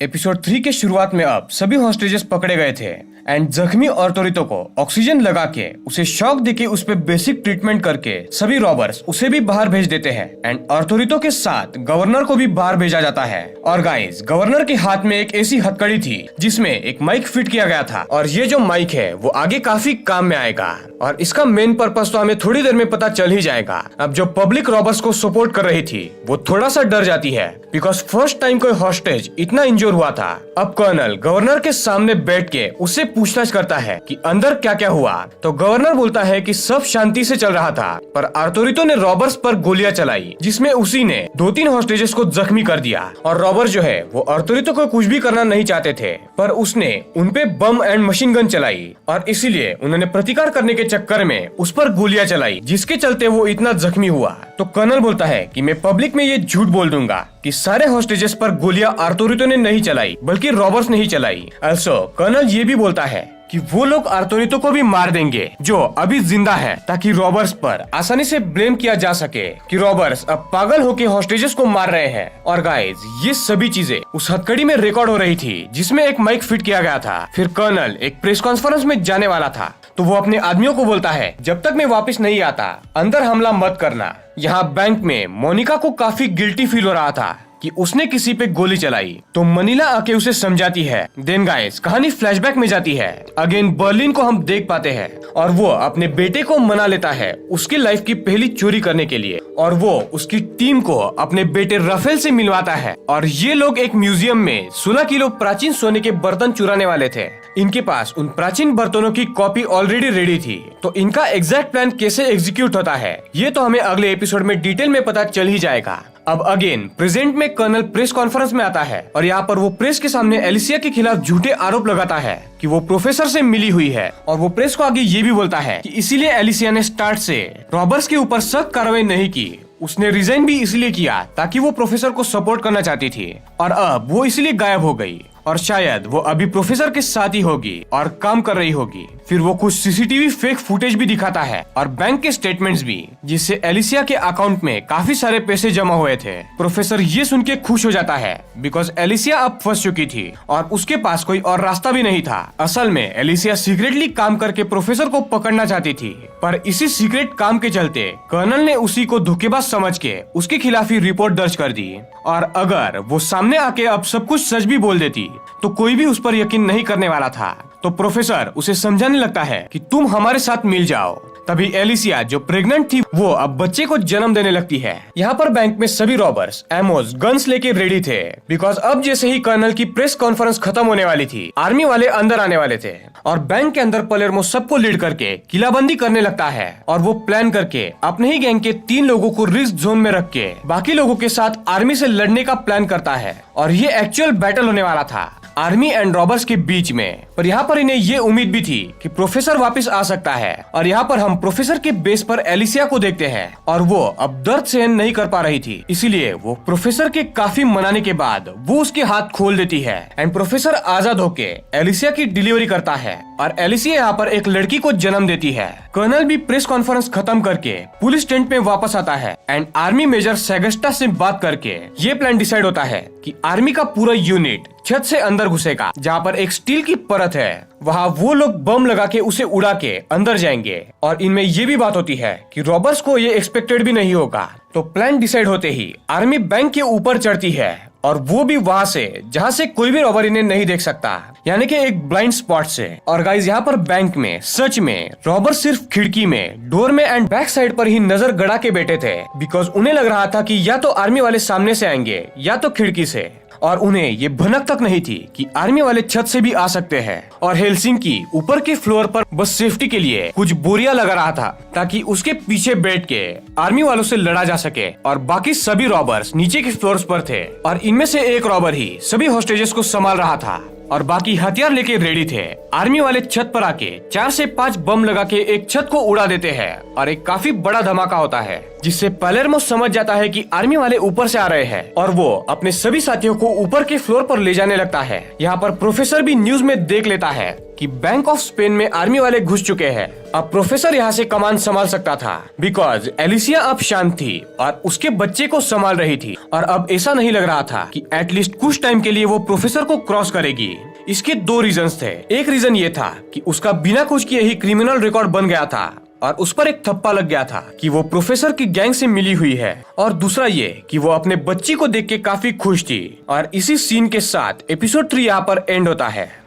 Episode 3 के शुरुआत में अब सभी हॉस्टेजेस पकड़े गए थे एंड जख्मी ऑर्थोरितो को ऑक्सीजन लगा के उसे शॉक देके उस पे बेसिक ट्रीटमेंट करके सभी रॉबर्स उसे भी बाहर भेज देते हैं एंड ऑर्थोरितो के साथ गवर्नर को भी बाहर भेजा जाता है। और गाइस, गवर्नर के हाथ में एक ऐसी हथकड़ी थी जिसमें एक माइक फिट किया गया था और ये जो माइक है वो आगे काफी काम में आएगा और इसका मेन पर्पस तो हमें थोड़ी देर में पता चल ही जाएगा। अब जो पब्लिक रॉबर्स को सपोर्ट कर रही थी वो थोड़ा सा डर जाती है बिकॉज फर्स्ट टाइम कोई हॉस्टेज इतना इंजोर हुआ था। अब कर्नल गवर्नर के सामने बैठ के उससे पूछताछ करता है कि अंदर क्या क्या हुआ, तो गवर्नर बोलता है कि सब शांति से चल रहा था पर ऑर्थोरितो ने रॉबर्स पर गोलियां चलाई जिसमें उसी ने 2-3 हॉस्टेजेस को जख्मी कर दिया और रॉबर जो है वो ऑर्थोरितो को कुछ भी करना नहीं चाहते थे पर उसने उनपे बम एंड मशीन गन चलाई और इसीलिए उन्होंने प्रतिकार करने के चक्कर में उस पर गोलियां चलाई जिसके चलते वो इतना जख्मी हुआ। तो कर्नल बोलता है कि मैं पब्लिक में ये झूठ बोल दूंगा कि सारे हॉस्टेजेस पर गोलियां ऑर्थोरितो ने नहीं चलाई बल्कि रॉबर्स ने ही चलाई। also कर्नल ये भी बोलता है कि वो लोग ऑर्थोरितो को भी मार देंगे जो अभी जिंदा है ताकि रॉबर्स पर आसानी से ब्लेम किया जा सके कि रॉबर्स अब पागल होके हॉस्टेजेस को मार रहे हैं। और गाइस, ये सभी चीजें उस हथकड़ी में रिकॉर्ड हो रही थी जिसमें एक माइक फिट किया गया था। फिर कर्नल एक प्रेस कॉन्फ्रेंस में जाने वाला था तो वो अपने आदमियों को बोलता है जब तक मैं वापस नहीं आता अंदर हमला मत करना। यहाँ बैंक में मोनिका को काफी गिल्टी फील हो रहा था कि उसने किसी पे गोली चलाई तो मनीला आके उसे समझाती है। देन गाइस, कहानी फ्लैशबैक में जाती है। अगेन बर्लिन को हम देख पाते हैं और वो अपने बेटे को मना लेता है उसकी लाइफ की पहली चोरी करने के लिए और वो उसकी टीम को अपने बेटे राफेल से मिलवाता है और ये लोग एक म्यूजियम में 16 किलो प्राचीन सोने के बर्तन चुराने वाले थे। इनके पास उन प्राचीन बर्तनों की कॉपी ऑलरेडी रेडी थी तो इनका एग्जैक्ट प्लान कैसे एग्जीक्यूट होता है ये तो हमें अगले एपिसोड में डिटेल में पता चल ही जाएगा। अब अगेन प्रेजेंट में कर्नल प्रेस कॉन्फ्रेंस में आता है और यहाँ पर वो प्रेस के सामने एलिसिया के खिलाफ झूठे आरोप लगाता है कि वो प्रोफेसर से मिली हुई है और वो प्रेस को आगे ये भी बोलता है कि इसीलिए एलिसिया ने स्टार्ट से रॉबर्स के ऊपर सख्त कार्रवाई नहीं की। उसने रिजाइन भी इसलिए किया ताकि वो प्रोफेसर को सपोर्ट करना चाहती थी और अब वो इसलिए गायब हो गई और शायद वो अभी प्रोफेसर के साथ ही होगी और काम कर रही होगी। फिर वो कुछ सीसीटीवी फेक फुटेज भी दिखाता है और बैंक के स्टेटमेंट्स भी जिससे एलिसिया के अकाउंट में काफी सारे पैसे जमा हुए थे। प्रोफेसर ये सुन के खुश हो जाता है बिकॉज एलिसिया अब फंस चुकी थी और उसके पास कोई और रास्ता भी नहीं था। असल में एलिसिया सीक्रेटली काम करके प्रोफेसर को पकड़ना चाहती थी पर इसी सीक्रेट काम के चलते कर्नल ने उसी को धोखेबाज समझ के उसके खिलाफ ही रिपोर्ट दर्ज कर दी और अगर वो सामने आके अब सब कुछ सच भी बोल देती तो कोई भी उस पर यकीन नहीं करने वाला था। तो प्रोफेसर उसे समझाने लगता है कि तुम हमारे साथ मिल जाओ। तभी एलिसिया जो प्रेग्नेंट थी वो अब बच्चे को जन्म देने लगती है। यहाँ पर बैंक में सभी रॉबर्स एमोस गन्स लेके रेडी थे बिकॉज अब जैसे ही कर्नल की प्रेस कॉन्फ्रेंस खत्म होने वाली थी आर्मी वाले अंदर आने वाले थे और बैंक के अंदर पलेर्मो सबको लीड करके किलाबंदी करने लगता है और वो प्लान करके अपने ही गैंग के 3 लोगों को रिस्क जोन में रख के बाकी लोगों के साथ आर्मी से लड़ने का प्लान करता है और ये एक्चुअल बैटल होने वाला था आर्मी एंड रॉबर्स के बीच में। पर यहाँ पर इन्हें ये उम्मीद भी थी कि प्रोफेसर वापस आ सकता है और यहाँ पर हम प्रोफेसर के बेस पर एलिसिया को देखते हैं और वो अब दर्द सहन नहीं कर पा रही थी इसीलिए वो प्रोफेसर के काफी मनाने के बाद वो उसके हाथ खोल देती है एंड प्रोफेसर आजाद होके एलिसिया की डिलीवरी करता है और एलिसिया यहाँ पर एक लड़की को जन्म देती है। कर्नल भी प्रेस कॉन्फ्रेंस खत्म करके पुलिस टेंट में वापस आता है एंड आर्मी मेजर सेगस्टा से बात करके ये प्लान डिसाइड होता है कि आर्मी का पूरा यूनिट छत से अंदर घुसेगा जहाँ पर एक स्टील की परत है वहाँ वो लोग बम लगा के उसे उड़ा के अंदर जाएंगे और इनमें ये भी बात होती है कि रॉबर्स को ये एक्सपेक्टेड भी नहीं होगा। तो प्लान डिसाइड होते ही आर्मी बैंक के ऊपर चढ़ती है और वो भी वहाँ से जहाँ से कोई भी रॉबर इन्हें नहीं देख सकता यानी कि एक ब्लाइंड स्पॉट से। और गाइस, यहाँ पर बैंक में सच में रॉबर सिर्फ खिड़की में डोर में एंड बैक साइड पर ही नजर गड़ा के बैठे थे बिकॉज उन्हें लग रहा था कि या तो आर्मी वाले सामने से आएंगे या तो खिड़की से और उन्हें ये भनक तक नहीं थी कि आर्मी वाले छत से भी आ सकते हैं। और हेलसिंकी ऊपर के फ्लोर पर बस सेफ्टी के लिए कुछ बोरिया लगा रहा था ताकि उसके पीछे बैठ के आर्मी वालों से लड़ा जा सके और बाकी सभी रॉबर्स नीचे के फ्लोर्स पर थे और इनमें से एक रॉबर ही सभी हॉस्टेजेस को संभाल रहा था और बाकी हथियार लेके रेडी थे। आर्मी वाले छत पर आके 4 से 5 बम लगा के एक छत को उड़ा देते हैं और एक काफी बड़ा धमाका होता है जिससे पैलेर्मो समझ जाता है कि आर्मी वाले ऊपर से आ रहे हैं और वो अपने सभी साथियों को ऊपर के फ्लोर पर ले जाने लगता है। यहाँ पर प्रोफेसर भी न्यूज में देख लेता है कि बैंक ऑफ स्पेन में आर्मी वाले घुस चुके हैं। अब प्रोफेसर यहाँ से कमान संभाल सकता था बिकॉज एलिसिया अब शांत थी और उसके बच्चे को संभाल रही थी और अब ऐसा नहीं लग रहा था कि एटलीस्ट कुछ टाइम के लिए वो प्रोफेसर को क्रॉस करेगी। इसके दो रीजंस थे। एक रीजन ये था कि उसका बिना कुछ किए ही क्रिमिनल रिकॉर्ड बन गया था और उस पर एक थप्पा लग गया था कि वो प्रोफेसर की गैंग से मिली हुई है, और दूसरा ये कि वो अपने बच्ची को देख के काफी खुश थी। और इसी सीन के साथ एपिसोड 3 यहाँ पर एंड होता है।